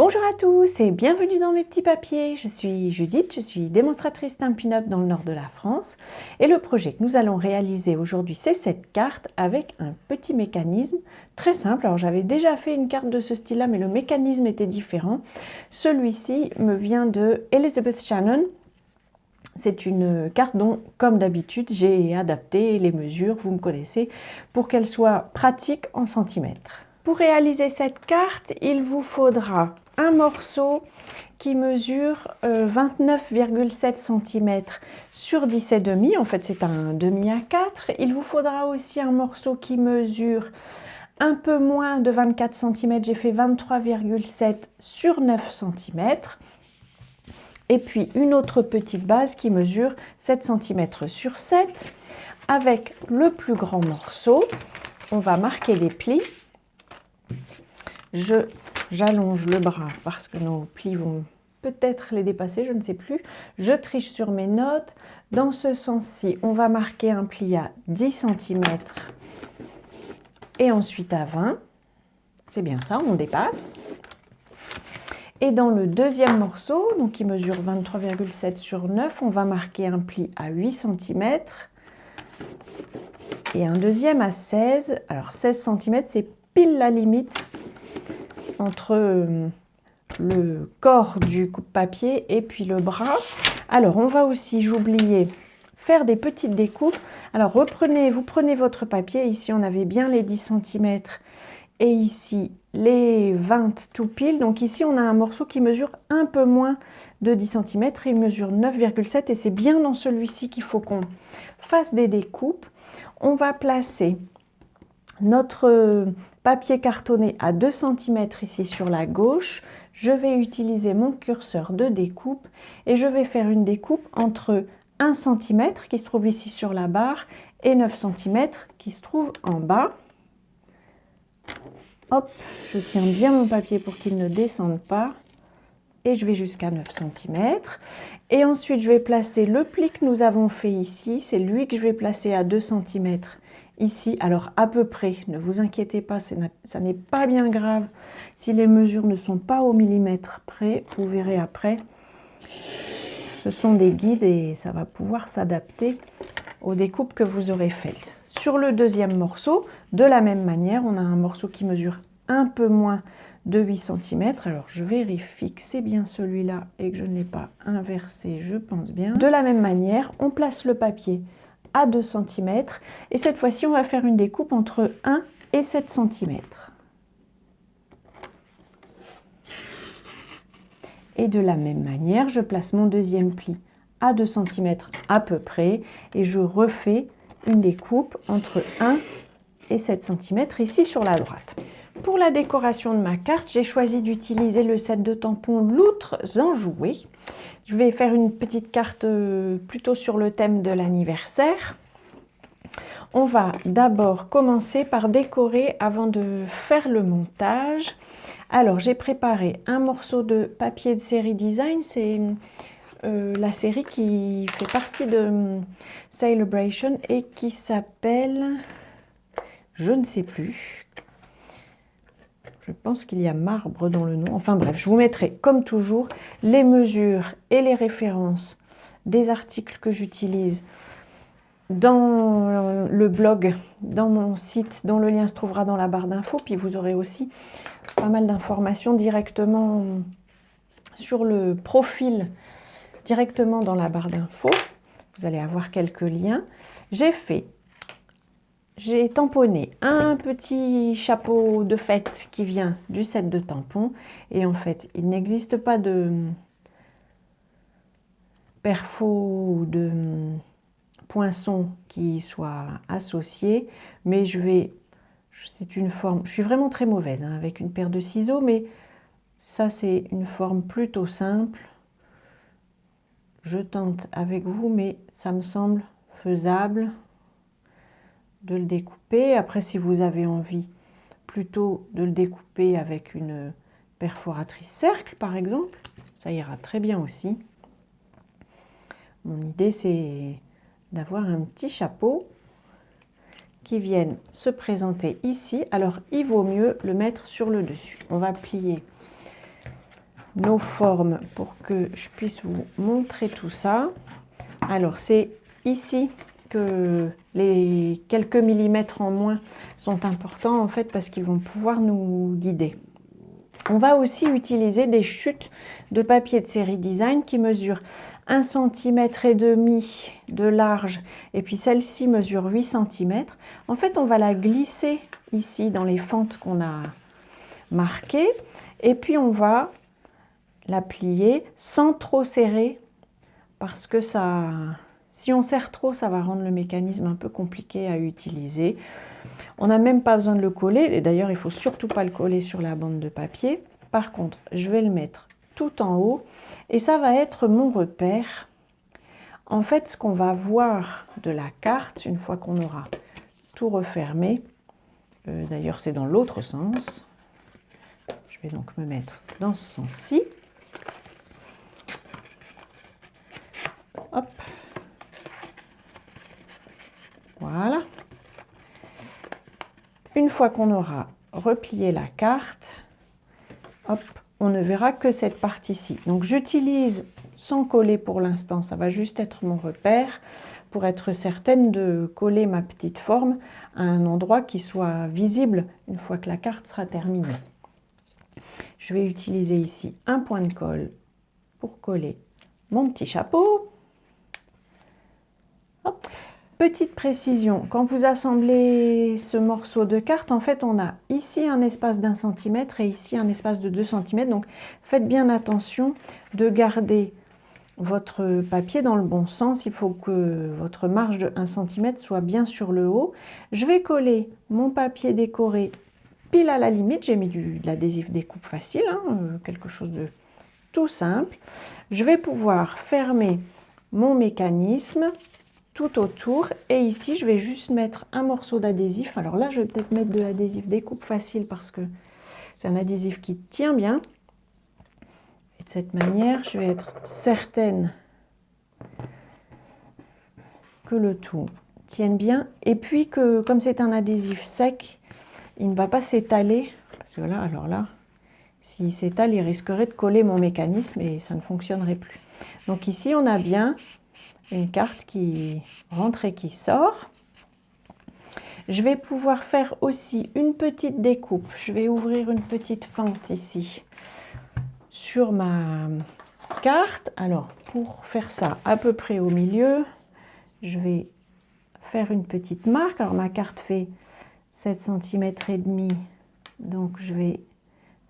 Bonjour à tous et bienvenue dans mes petits papiers. Je suis Judith, je suis démonstratrice Stampin' Up dans le nord de la France. Et le projet que nous allons réaliser aujourd'hui, c'est cette carte avec un petit mécanisme très simple. Alors j'avais déjà fait une carte de ce style-là, mais le mécanisme était différent. Celui-ci me vient de Elizabeth Shannon. C'est une carte dont, comme d'habitude, j'ai adapté les mesures, vous me connaissez, pour qu'elle soit pratique en centimètres. Pour réaliser cette carte, il vous faudra un morceau qui mesure 29,7 cm sur 10,5. En fait, c'est un demi à 4. Il vous faudra aussi un morceau qui mesure un peu moins de 24 cm. J'ai fait 23,7 sur 9 cm. Et puis une autre petite base qui mesure 7 cm sur 7. Avec le plus grand morceau, on va marquer les plis. J'allonge le bras parce que nos plis vont peut-être les dépasser, je ne sais plus. Je triche sur mes notes. Dans ce sens-ci, on va marquer un pli à 10 cm et ensuite à 20. C'est bien ça, on dépasse. Et dans le deuxième morceau, donc qui mesure 23,7 sur 9, on va marquer un pli à 8 cm et un deuxième à 16. Alors 16 cm, c'est pile la limite entre le corps du coupe-papier et puis le bras. Alors on va aussi, j'oubliais, faire des petites découpes. Alors vous prenez votre papier, ici on avait bien les 10 cm et ici les 20 tout pile. Donc ici on a un morceau qui mesure un peu moins de 10 cm, il mesure 9,7 et c'est bien dans celui-ci qu'il faut qu'on fasse des découpes. On va placer notre papier cartonné à 2 cm ici sur la gauche. Je vais utiliser mon curseur de découpe et je vais faire une découpe entre 1 cm qui se trouve ici sur la barre et 9 cm qui se trouve en bas. Hop, je tiens bien mon papier pour qu'il ne descende pas et je vais jusqu'à 9 cm. Et ensuite, je vais placer le pli que nous avons fait ici. C'est lui que je vais placer à 2 cm ici. Alors à peu près, ne vous inquiétez pas, ça n'est pas bien grave si les mesures ne sont pas au millimètre près. Vous verrez après. Ce sont des guides et ça va pouvoir s'adapter aux découpes que vous aurez faites. Sur le deuxième morceau, de la même manière, on a un morceau qui mesure un peu moins de 8 cm. Alors je vérifie que c'est bien celui-là et que je ne l'ai pas inversé, je pense bien. De la même manière, on place le papier à 2 cm et cette fois-ci, on va faire une découpe entre 1 et 7 cm. Et de la même manière, je place mon deuxième pli à 2 cm à peu près et je refais une découpe entre 1 et 7 cm ici sur la droite. Pour la décoration de ma carte, j'ai choisi d'utiliser le set de tampons Loutres enjouées. Je vais faire une petite carte plutôt sur le thème de l'anniversaire. On va d'abord commencer par décorer avant de faire le montage. Alors j'ai préparé un morceau de papier de série Design, c'est la série qui fait partie de Celebration et qui s'appelle, je ne sais plus, je pense qu'il y a marbre dans le nom, enfin bref, je vous mettrai comme toujours les mesures et les références des articles que j'utilise dans le blog, dans mon site, dont le lien se trouvera dans la barre d'infos, puis vous aurez aussi pas mal d'informations directement sur le profil, directement dans la barre d'infos. Vous allez avoir quelques liens. J'ai tamponné un petit chapeau de fête qui vient du set de tampons. Et en fait, il n'existe pas de perfo ou de poinçon qui soit associé. Mais c'est une forme, je suis vraiment très mauvaise hein, avec une paire de ciseaux, mais ça c'est une forme plutôt simple. Je tente avec vous, mais ça me semble faisable de le découper. Après, si vous avez envie plutôt de le découper avec une perforatrice cercle, par exemple, ça ira très bien aussi. Mon idée, c'est d'avoir un petit chapeau qui vienne se présenter ici. Alors, il vaut mieux le mettre sur le dessus. On va plier nos formes pour que je puisse vous montrer tout ça. Alors, c'est ici que les quelques millimètres en moins sont importants en fait parce qu'ils vont pouvoir nous guider. On va aussi utiliser des chutes de papier de série design qui mesurent 1,5 cm de large et puis celle-ci mesure 8 cm. En fait, on va la glisser ici dans les fentes qu'on a marquées et puis on va la plier sans trop serrer parce que ça, si on serre trop, ça va rendre le mécanisme un peu compliqué à utiliser. On n'a même pas besoin de le coller, et d'ailleurs il ne faut surtout pas le coller sur la bande de papier. Par contre, je vais le mettre tout en haut et ça va être mon repère. En fait, ce qu'on va voir de la carte, une fois qu'on aura tout refermé, d'ailleurs c'est dans l'autre sens, je vais donc me mettre dans ce sens-ci. Hop. Voilà. Une fois qu'on aura replié la carte, hop, on ne verra que cette partie-ci. Donc j'utilise sans coller pour l'instant, ça va juste être mon repère pour être certaine de coller ma petite forme à un endroit qui soit visible une fois que la carte sera terminée. Je vais utiliser ici un point de colle pour coller mon petit chapeau. Hop. Petite précision, quand vous assemblez ce morceau de carte, en fait, on a ici un espace d'1 cm et ici un espace de 2 cm. Donc, faites bien attention de garder votre papier dans le bon sens. Il faut que votre marge de 1 cm soit bien sur le haut. Je vais coller mon papier décoré pile à la limite. J'ai mis de l'adhésif découpe facile, hein, quelque chose de tout simple. Je vais pouvoir fermer mon mécanisme tout autour et ici je vais juste mettre un morceau d'adhésif. Alors là je vais peut-être mettre de l'adhésif découpe facile parce que c'est un adhésif qui tient bien et de cette manière je vais être certaine que le tout tienne bien et puis que comme c'est un adhésif sec il ne va pas s'étaler parce que là alors là s'il s'étale il risquerait de coller mon mécanisme et ça ne fonctionnerait plus. Donc ici on a bien une carte qui rentre et qui sort. Je vais pouvoir faire aussi une petite découpe. Je vais ouvrir une petite fente ici sur ma carte. Alors, pour faire ça à peu près au milieu, je vais faire une petite marque. Alors, ma carte fait 7 cm et demi. Donc, je vais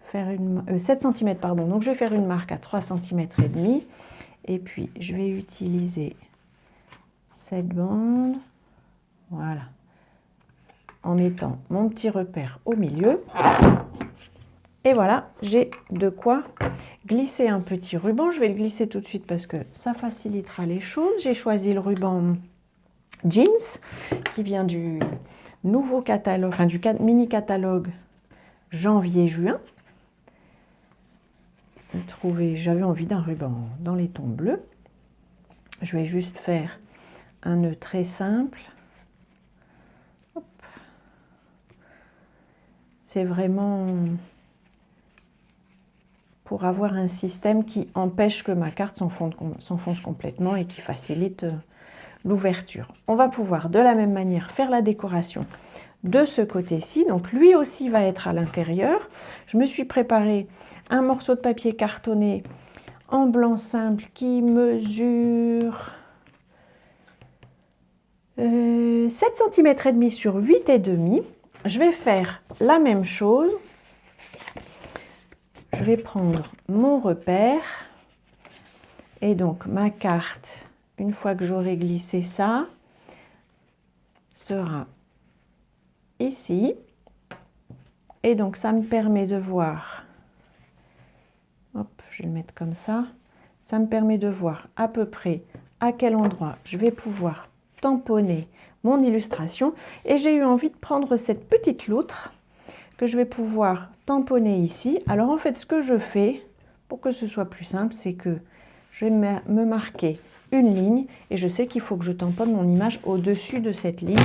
faire 7 cm, pardon. Donc, je vais faire une marque à 3 cm et demi. Et puis, je vais utiliser cette bande, voilà, en mettant mon petit repère au milieu. Et voilà, j'ai de quoi glisser un petit ruban. Je vais le glisser tout de suite parce que ça facilitera les choses. J'ai choisi le ruban Jeans qui vient du nouveau catalogue, enfin du mini catalogue janvier-juin. J'avais envie d'un ruban dans les tons bleus. Je vais juste faire un nœud très simple. C'est vraiment pour avoir un système qui empêche que ma carte s'enfonce complètement et qui facilite l'ouverture. On va pouvoir de la même manière faire la décoration de ce côté-ci. Donc lui aussi va être à l'intérieur. Je me suis préparé un morceau de papier cartonné en blanc simple qui mesure 7 cm et demi sur 8 et demi. Je vais faire la même chose. Je vais prendre mon repère et donc ma carte, une fois que j'aurai glissé ça, sera ici. Et donc ça me permet de voir, hop, je vais le mettre comme ça me permet de voir à peu près à quel endroit je vais pouvoir tamponner mon illustration. Et j'ai eu envie de prendre cette petite loutre que je vais pouvoir tamponner ici. Alors en fait ce que je fais pour que ce soit plus simple, c'est que je vais me marquer une ligne et je sais qu'il faut que je tamponne mon image au-dessus de cette ligne.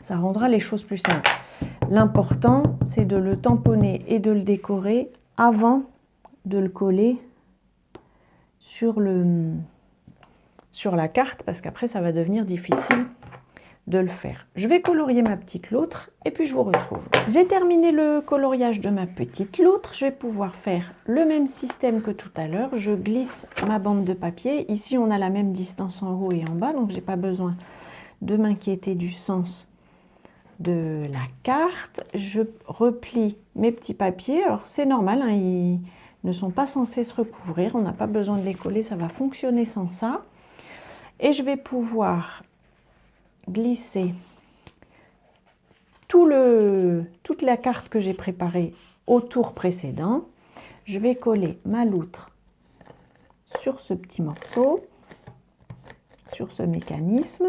Ça rendra les choses plus simples. L'important c'est de le tamponner et de le décorer avant de le coller sur la carte parce qu'après ça va devenir difficile de le faire. Je vais colorier ma petite loutre et puis je vous retrouve. J'ai terminé le coloriage de ma petite loutre. Je vais pouvoir faire le même système que tout à l'heure. Je glisse ma bande de papier. Ici, on a la même distance en haut et en bas, donc j'ai pas besoin de m'inquiéter du sens de la carte. Je replie mes petits papiers. Alors c'est normal, hein, ils ne sont pas censés se recouvrir. On n'a pas besoin de les coller, ça va fonctionner sans ça. Et je vais pouvoir glisser toute la carte que j'ai préparée au tour précédent. Je vais coller ma loutre sur ce petit morceau, sur ce mécanisme.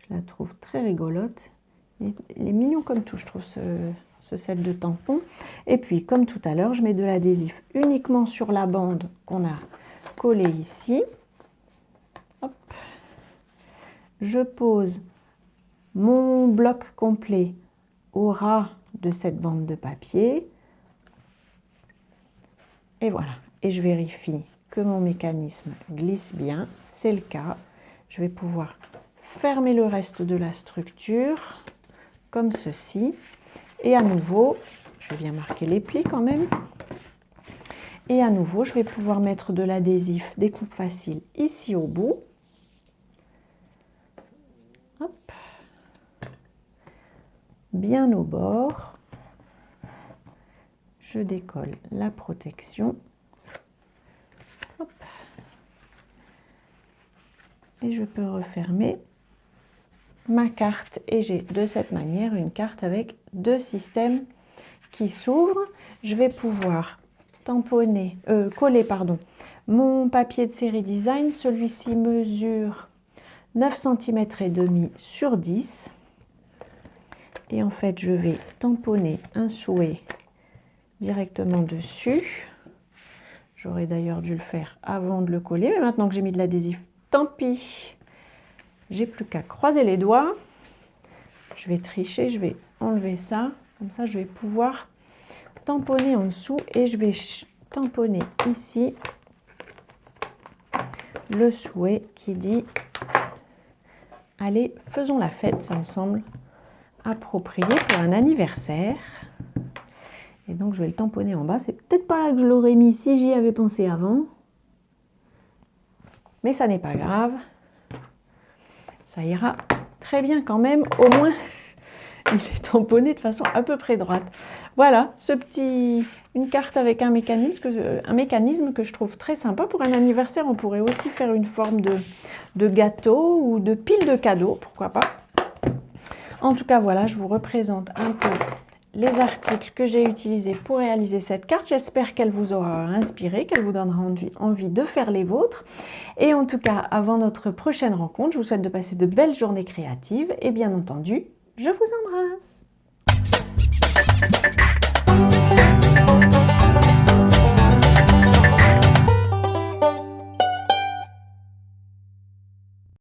Je la trouve très rigolote. Il est mignon comme tout, je trouve, ce set de tampons. Et puis, comme tout à l'heure, je mets de l'adhésif uniquement sur la bande qu'on a collée ici. Hop. Je pose mon bloc complet au ras de cette bande de papier. Et voilà. Et je vérifie que mon mécanisme glisse bien. C'est le cas. Je vais pouvoir fermer le reste de la structure comme ceci. Et à nouveau, je vais bien marquer les plis quand même. Et à nouveau, je vais pouvoir mettre de l'adhésif découpe facile ici au bout. Hop. Bien au bord. Je décolle la protection. Hop. Et je peux refermer ma carte. Et j'ai de cette manière une carte avec deux systèmes qui s'ouvrent. Je vais pouvoir coller mon papier de série design. Celui-ci mesure 9 cm et demi sur 10. Et en fait, je vais tamponner un souhait directement dessus. J'aurais d'ailleurs dû le faire avant de le coller, mais maintenant que j'ai mis de l'adhésif, tant pis. J'ai plus qu'à croiser les doigts. Je vais tricher, je vais enlever ça. Comme ça, je vais pouvoir tamponner en dessous et je vais tamponner ici le souhait qui dit « Allez, faisons la fête », ça me semble approprié pour un anniversaire. Et donc, je vais le tamponner en bas. C'est peut-être pas là que je l'aurais mis si j'y avais pensé avant. Mais ça n'est pas grave. Ça ira très bien quand même. Au moins, il est tamponné de façon à peu près droite. Voilà, une carte avec un mécanisme que je trouve très sympa. Pour un anniversaire, on pourrait aussi faire une forme de gâteau ou de pile de cadeaux, pourquoi pas. En tout cas, voilà, je vous représente un peu les articles que j'ai utilisés pour réaliser cette carte. J'espère qu'elle vous aura inspiré, qu'elle vous donnera envie de faire les vôtres. Et en tout cas, avant notre prochaine rencontre, je vous souhaite de passer de belles journées créatives. Et bien entendu, je vous embrasse.